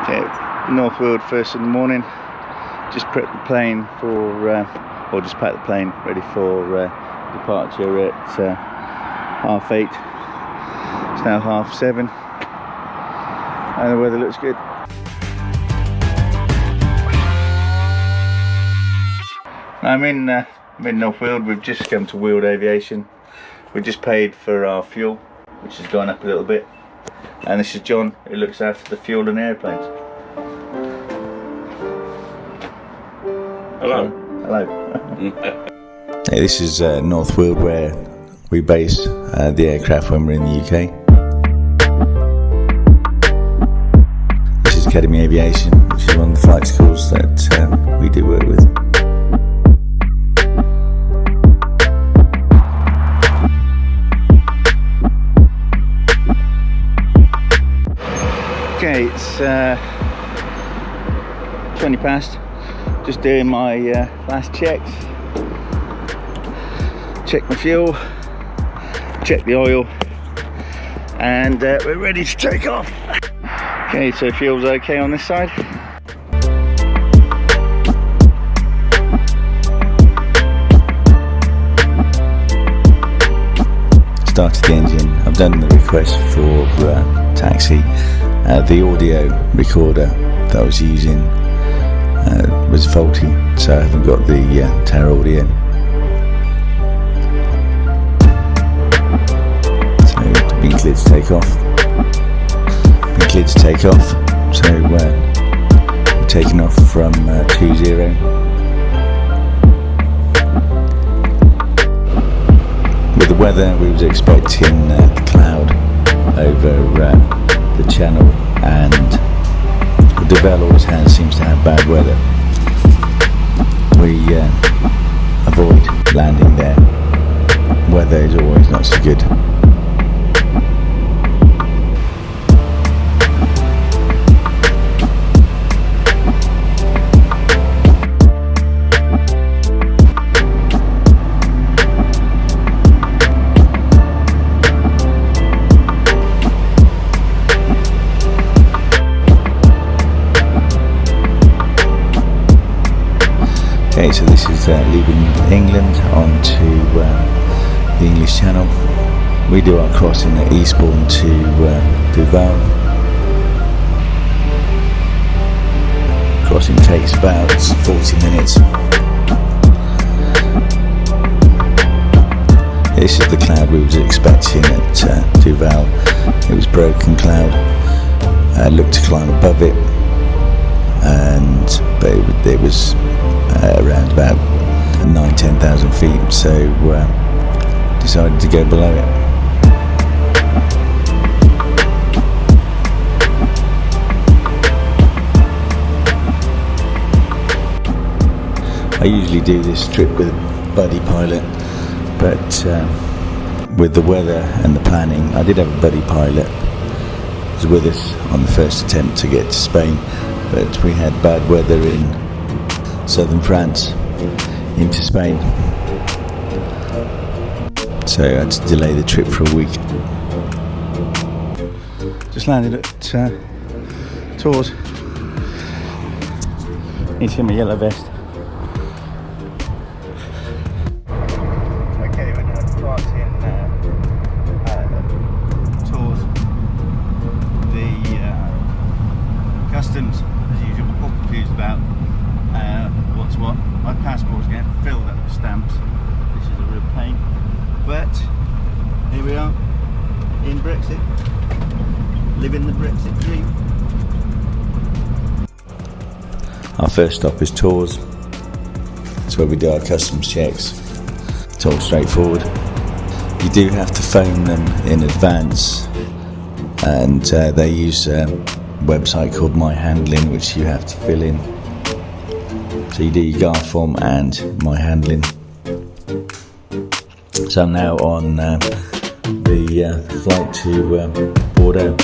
Okay, North Weald first in the morning. Just prep the plane for, or just pack the plane ready for departure at 8:30. It's now 7:30, and the weather looks good. I'm in North Weald. We've just come to Weald Aviation. We just paid for our fuel, which has gone up a little bit. And this is John, who looks after the fuel and airplanes. Hello. Hello. Hey, this is North Weald, where we base the aircraft when we're in the UK. This is Academy Aviation, which is one of the flight schools that we do work with. Okay, it's 20 past. Just doing my last checks. Check my fuel, check the oil, and we're ready to take off. Okay, so fuel's okay on this side. Started the engine. I've done the request for taxi. The audio recorder that I was using was faulty, so I haven't got the tower audio. So been cleared to take off. So we're taking off from 20. With the weather, we was expecting cloud over the channel, and the Deville always seems to have bad weather. We avoid landing there. Weather is always not so good. Okay, so this is leaving England onto the English Channel. We do our crossing at Eastbourne to Duval. Crossing takes about 40 minutes. This is the cloud we was expecting at Duval. It was broken cloud. I looked to climb above it, but it was around about 9,000-10,000 feet, so decided to go below it. I usually do this trip with a buddy pilot, but with the weather and the planning, I did have a buddy pilot who was with us on the first attempt to get to Spain, but we had bad weather in southern France into Spain, so I had to delay the trip for a week. Just landed at Tours. Need to get my yellow vest. Okay, we're now departing Tours. The customs, as usual, we're all confused about what's what. My passport's getting filled up with stamps. This is a real pain, but here we are in Brexit, living the Brexit dream. Our first stop is Tours. That's where we do our customs checks. It's all straightforward. You do have to phone them in advance, and they use a website called My Handling, which you have to fill in. So you do your GAR form and My Handling. So I'm now on the flight to Bordeaux.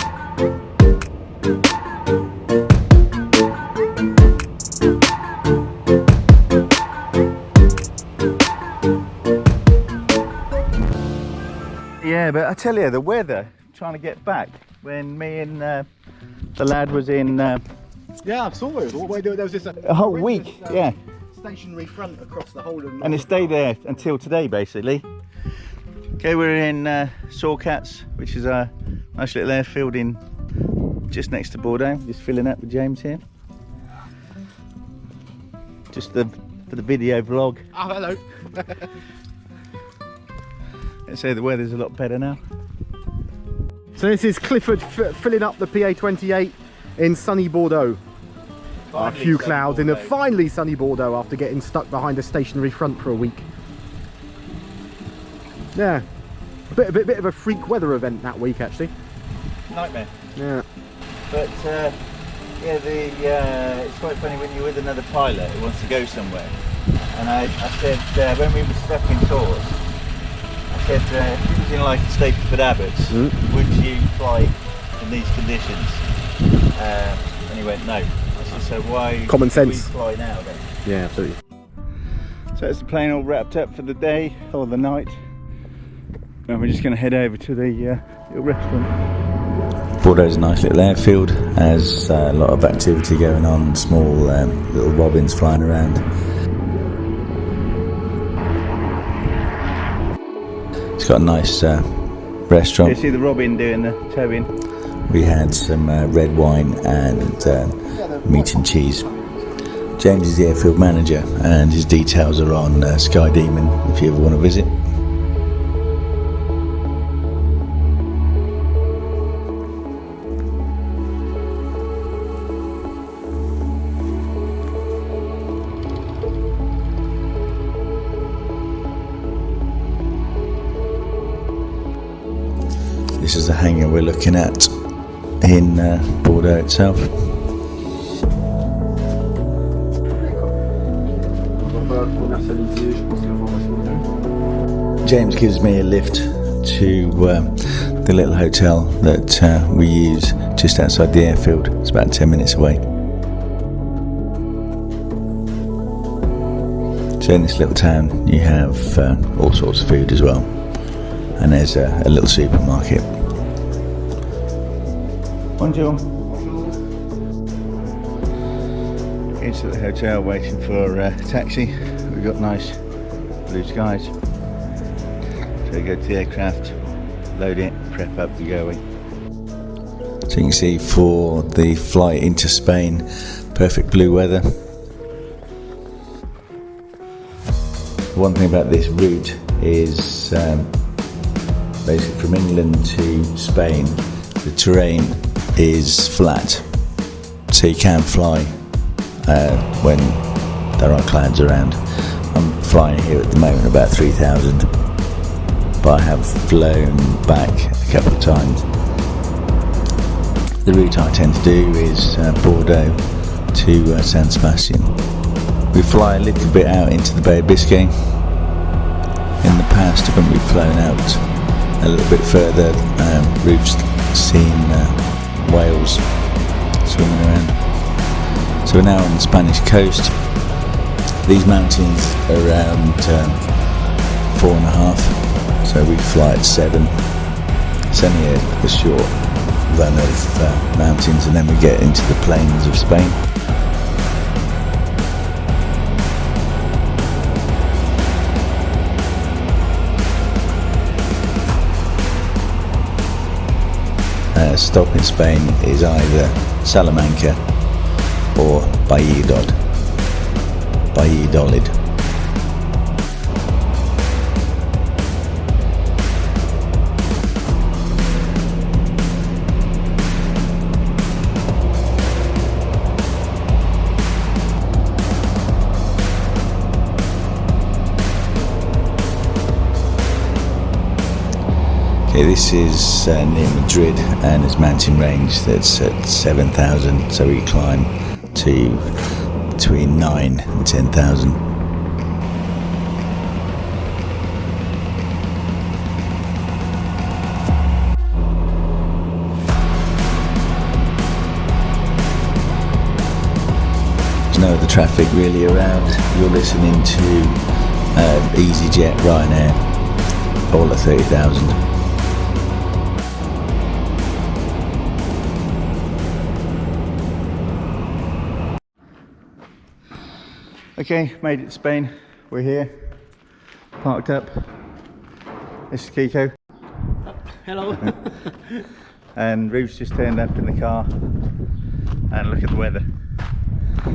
Yeah, but I tell you, the weather, trying to get back, when me and the lad was in Yeah, I saw it. What way there was this A whole week, yeah. stationary front across the whole of. And it stayed there until today, basically. Okay, we're in Sawcats, which is a nice little airfield in just next to Bordeaux. Just filling up with James here. Just for the video vlog. Oh, hello. Let's say the weather's a lot better now. So this is Clifford filling up the PA28 in sunny Bordeaux. A few clouds in a finally sunny Bordeaux after getting stuck behind a stationary front for a week. Yeah, a bit of a freak weather event that week actually. Nightmare. Yeah. But yeah, it's quite funny when you're with another pilot who wants to go somewhere. And I said when we were stuck in tours, I said if you was in like Stapleford Abbots, would you fly in these conditions? And he went no. I said, so why Common sense. we fly now then? Yeah, absolutely. So that's the plane all wrapped up for the day or the night. And we're just going to head over to the little restaurant. Bordeaux's a nice little airfield, has a lot of activity going on, small little robins flying around. It's got a nice restaurant. You see the robin doing the towing. We had some red wine and meat and cheese. James is the airfield manager and his details are on Sky Demon if you ever want to visit. This is the hangar we're looking at in Bordeaux itself. James gives me a lift to the little hotel that we use just outside the airfield. It's about 10 minutes away. So in this little town you have all sorts of food as well, and there's a little supermarket. Bonjour. Into the hotel waiting for a taxi. We've got nice blue skies. So we go to the aircraft, load it, prep up, we go away. So you can see for the flight into Spain, perfect blue weather. One thing about this route is basically from England to Spain, the terrain is flat, so you can fly when there are clouds around. I'm flying here at the moment about 3,000, but I have flown back a couple of times. The route I tend to do is Bordeaux to San Sebastian. We fly a little bit out into the Bay of Biscay. In the past, when we've flown out a little bit further, we've seen whales swimming around. So we're now on the Spanish coast. These mountains are around 4.5, so we fly at 7. It's only a short run of mountains, and then we get into the plains of Spain. Stop in Spain is either Salamanca or Valladolid. This is near Madrid, and there's mountain range that's at 7,000, so we climb to between 9 and 10,000. There's no other traffic really around. You're listening to EasyJet, Ryanair, all at 30,000. Okay, made it to Spain. We're here, parked up. This is Kiko. Hello. And Ruth's just turned up in the car. And look at the weather.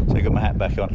So I got my hat back on.